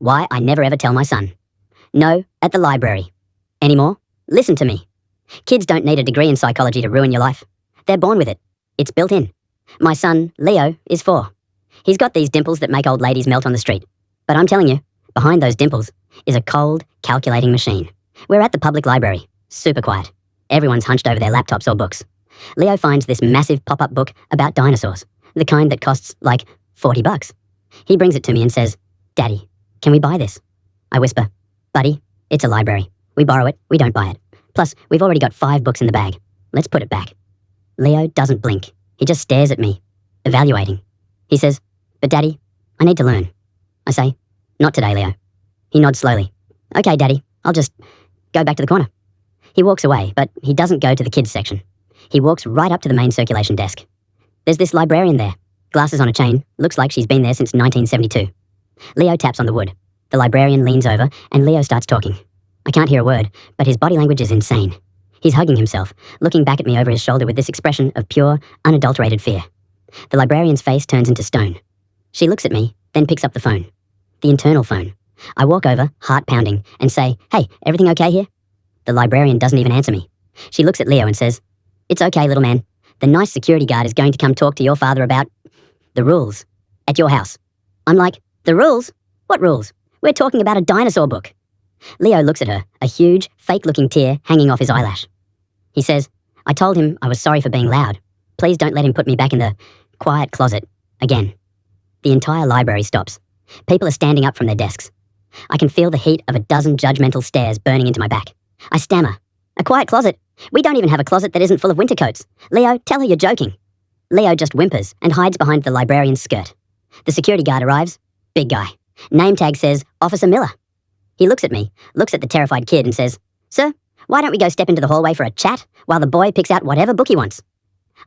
Why I never ever tell my son. No, at the library. Anymore? Listen to me. Kids don't need a degree in psychology to ruin your life. They're born with it. It's built in. My son, Leo, is 4. He's got these dimples that make old ladies melt on the street. But I'm telling you, behind those dimples is a cold, calculating machine. We're at the public library. Super quiet. Everyone's hunched over their laptops or books. Leo finds this massive pop-up book about dinosaurs, the kind that costs like $40. He brings it to me and says, "Daddy, can we buy this?" I whisper, "Buddy, it's a library. We borrow it, we don't buy it. Plus, we've already got 5 books in the bag. Let's put it back." Leo doesn't blink. He just stares at me, evaluating. He says, "But Daddy, I need to learn." I say, "Not today, Leo." He nods slowly. "Okay, Daddy, I'll just go back to the corner." He walks away, but he doesn't go to the kids section. He walks right up to the main circulation desk. There's this librarian there, glasses on a chain, looks like she's been there since 1972. Leo taps on the wood. The librarian leans over, and Leo starts talking. I can't hear a word, but his body language is insane. He's hugging himself, looking back at me over his shoulder with this expression of pure, unadulterated fear. The librarian's face turns into stone. She looks at me, then picks up the phone. The internal phone. I walk over, heart pounding, and say, "Hey, everything okay here?" The librarian doesn't even answer me. She looks at Leo and says, "It's okay, little man. The nice security guard is going to come talk to your father about the rules at your house." I'm like, "The rules? What rules? We're talking about a dinosaur book." Leo looks at her, a huge, fake-looking tear hanging off his eyelash. He says, "I told him I was sorry for being loud. Please don't let him put me back in the quiet closet again." The entire library stops. People are standing up from their desks. I can feel the heat of a dozen judgmental stares burning into my back. I stammer, "A quiet closet? We don't even have a closet that isn't full of winter coats. Leo, tell her you're joking." Leo just whimpers and hides behind the librarian's skirt. The security guard arrives. Big guy. Name tag says, "Officer Miller." He looks at me, looks at the terrified kid and says, "Sir, why don't we go step into the hallway for a chat while the boy picks out whatever book he wants?"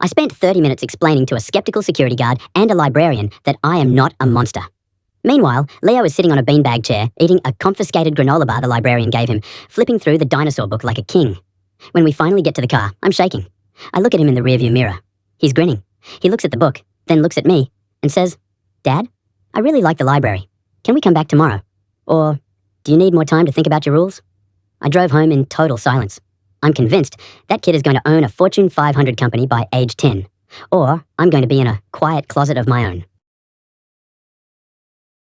I spent 30 minutes explaining to a skeptical security guard and a librarian that I am not a monster. Meanwhile, Leo is sitting on a beanbag chair, eating a confiscated granola bar the librarian gave him, flipping through the dinosaur book like a king. When we finally get to the car, I'm shaking. I look at him in the rearview mirror. He's grinning. He looks at the book, then looks at me, and says, "Dad, I really like the library. Can we come back tomorrow? Or do you need more time to think about your rules?" I drove home in total silence. I'm convinced that kid is going to own a Fortune 500 company by age 10, or I'm going to be in a quiet closet of my own.